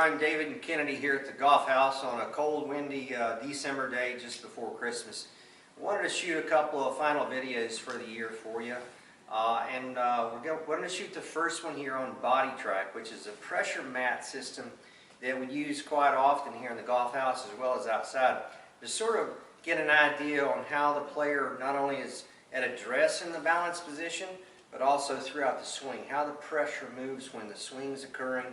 I'm David Kennedy here at the golf house on a cold, windy December day just before Christmas. I wanted to shoot a couple of final videos for the year for you. We're going to shoot the first one here on Bodi Trak, which is a pressure mat system that we use quite often here in the golf house as well as outside to sort of get an idea on how the player not only is at address in the balance position, but also throughout the swing, how the pressure moves when the swing's occurring,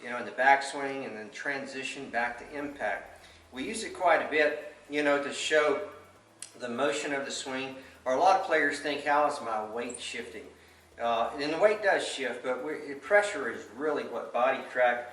in the backswing and then transition back to impact. We use it quite a bit, to show the motion of the swing. Or a lot of players think, how is my weight shifting? And the weight does shift, but pressure is really what Bodi Trak,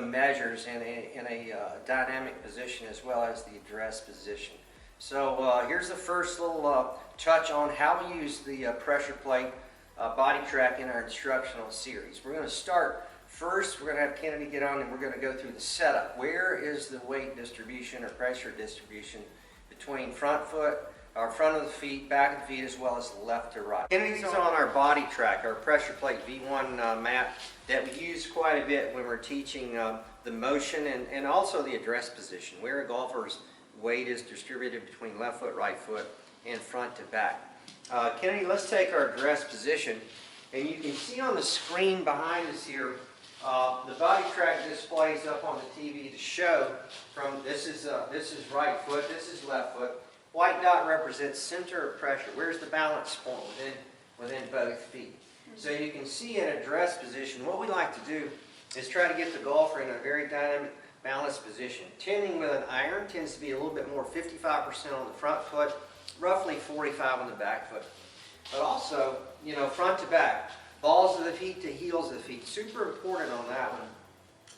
measures in a dynamic position as well as the address position. So here's the first little touch on how we use the pressure plate Bodi Trak in our instructional series. We're going to start first. We're going to have Kennedy get on and we're going to go through the setup. Where is the weight distribution or pressure distribution between front foot, our front of the feet, back of the feet, as well as left to right? Kennedy's on our Bodi Trak, our pressure plate V1 mat that we use quite a bit when we're teaching the motion and also the address position, where a golfer's weight is distributed between left foot, right foot, and front to back. Kennedy, let's take our address position, and you can see on the screen behind us here, the Bodi Trak displays up on the TV to show from this is right foot, this is left foot. White dot represents center of pressure. Where's the balance point within both feet? So you can see in address position, what we like to do is try to get the golfer in a very dynamic balanced position. Tending with an iron tends to be a little bit more, 55% on the front foot, roughly 45 on the back foot. But also, front to back, balls of the feet to heels of the feet. Super important on that one.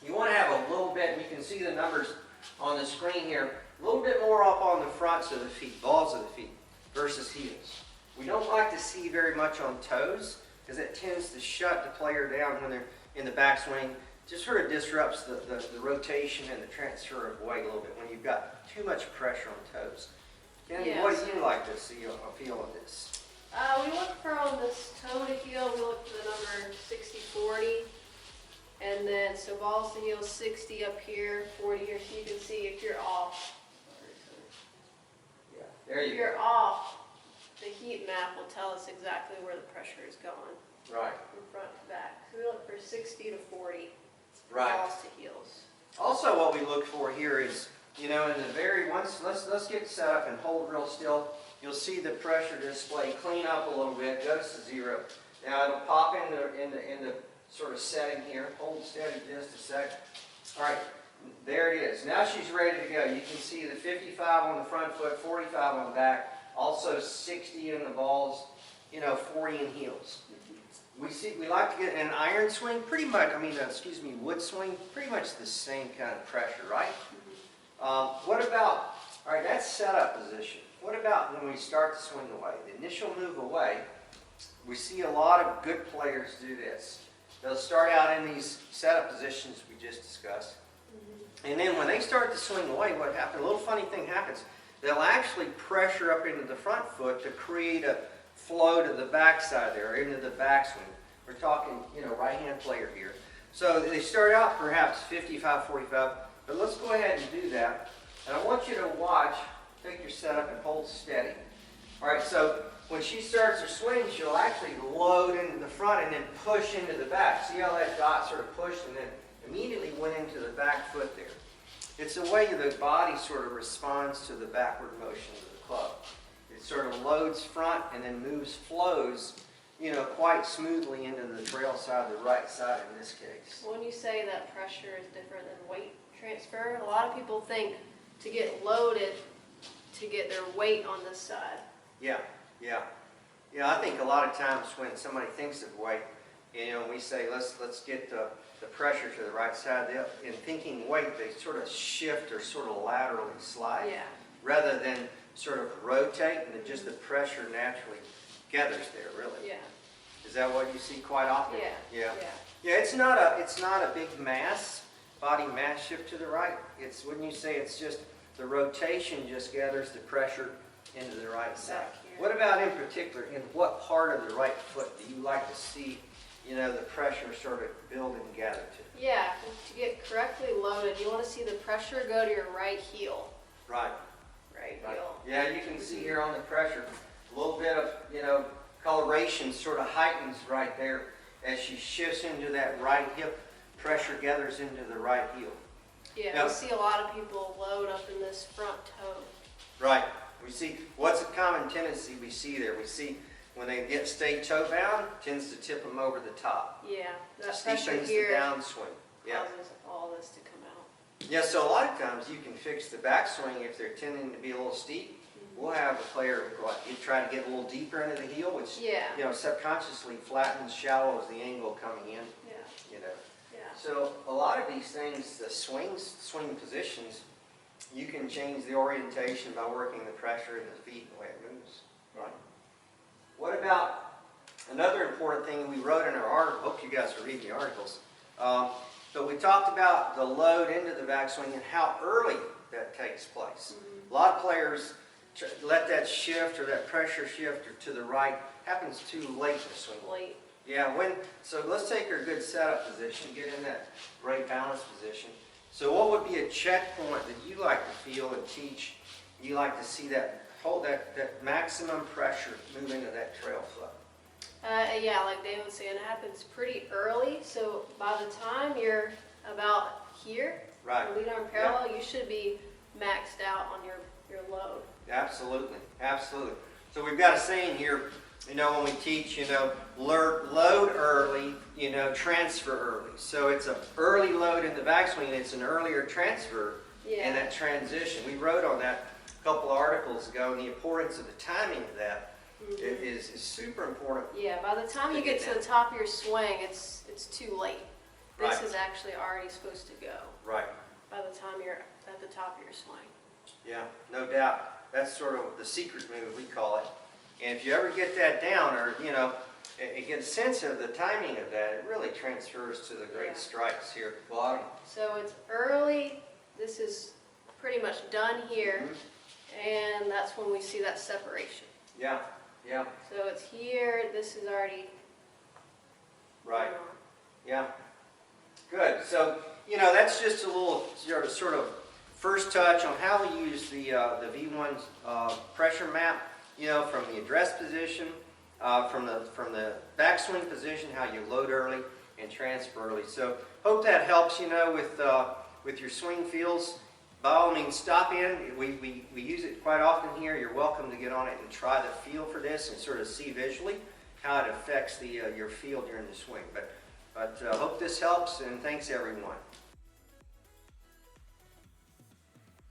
You want to have a little bit, you can see the numbers on the screen here, a little bit more up on the fronts of the feet, balls of the feet, versus heels. We don't like to see very much on toes, because it tends to shut the player down when they're in the backswing. Just sort of disrupts the rotation and the transfer of weight a little bit when you've got too much pressure on toes. Kennedy, what do you like to see a feel of this? We look from this toe to heel, we look for the number 60-40. And then, so balls to heels, 60 up here, 40 here, so you can see if you're off. Yeah, there you go. If you're off, the heat map will tell us exactly where the pressure is going. Right. From front to back. So we look for 60-40. Right. Balls to heels. Also, what we look for here is, in the very let's get set up and hold real still. You'll see the pressure display clean up a little bit, goes to 0. Now it'll pop in the sort of setting here. Hold steady just a sec. All right, there it is. Now she's ready to go. You can see the 55 on the front foot, 45 on the back, also 60 in the balls, 40 in heels. We like to get an iron swing, pretty much, wood swing, pretty much the same kind of pressure, right? What about, all right, that's setup position. What about when we start to swing away? The initial move away, we see a lot of good players do this. They'll start out in these setup positions we just discussed. And then when they start to swing away, what happens? A little funny thing happens. They'll actually pressure up into the front foot to create a flow to the backside there, or into the backswing. We're talking, right-hand player here. So they start out perhaps 55-45, but let's go ahead and do that. And I want you to watch, take your setup and hold steady. All right, so when she starts her swing, she'll actually load into the front and then push into the back. See how that dot sort of pushed and then immediately went into the back foot there. It's the way the body sort of responds to the backward motion of the club. It sort of loads front and then flows, quite smoothly into the trail side, the right side in this case. When you say that pressure is different than weight transfer, a lot of people think to get loaded to get their weight on this side. Yeah. I think a lot of times when somebody thinks of weight, we say let's get the pressure to the right side. In thinking weight, they sort of shift or sort of laterally slide, rather than sort of rotate, and just the pressure naturally gathers there. Really. Yeah. Is that what you see quite often? Yeah. It's not a big body mass shift to the right. Wouldn't you say it's just the rotation just gathers the pressure into the right side? What about in particular, in what part of the right foot do you like to see, the pressure sort of build and gather to? Yeah, to get correctly loaded. loaded, you want to see the pressure go to your right heel. Right. Right Right. heel. Yeah, you can see here on the pressure, a little bit of, coloration sort of heightens right there as she shifts into that right hip. Pressure gathers into the right heel. Yeah, Now- we see a lot of people load up in this front toe. Right. We see, what's a common tendency we see there? We see when they stay toe bound, tends to tip them over the top. Yeah, that pressure Steepens the here downswing. Yeah. causes all this to come out. Yeah, so a lot of times you can fix the backswing if they're tending to be a little steep. We'll have a player try to get a little deeper into the heel, which Yeah, subconsciously flattens, shallows the angle coming in. yeah, You know. yeah. So a lot of these things, the swing positions, you can change the orientation by working the pressure in the feet and the way it moves. Right. What about another important thing we wrote in our article? Hope you guys are reading the articles. But we talked about the load into the backswing and how early that takes place. A lot of players let that shift or that pressure shift or to the right happens too late in the swing. Late. Yeah, so let's take our good setup position, get in that right balance position. So what would be a checkpoint that you like to feel and teach? You like to see that maximum pressure move into that trail flow. Yeah, like Dave was saying, it happens pretty early. So by the time you're about here, Right. the lead arm parallel, you should be maxed out on your load. Absolutely, absolutely. So we've got a saying here, when we teach, load early, transfer early. So it's an early load in the backswing, and it's an earlier transfer Yeah. in that transition. We wrote on that a couple of articles ago, and the importance of the timing of that is super important. Yeah, by the time you get to the top of your swing, it's too late. This Right. is actually already supposed to go Right. by the time you're at the top of your swing. Yeah, no doubt. That's sort of the secret move, we call it. And if you ever get that down, or, and get a sense of the timing of that, it really transfers to the great Yeah. strikes here at the bottom. So it's early. This is pretty much done here, and that's when we see that separation. Yeah, yeah, So it's here. This is already right. going on. Yeah, good. So, that's just a little sort of first touch on how we use the V1 pressure map, from the address position, from the backswing position, how you load early and transfer early. So hope that helps, with your swing feels. By all means, stop in. We use it quite often here. You're welcome to get on it and try the feel for this and sort of see visually how it affects your feel during the swing. But hope this helps, and thanks everyone.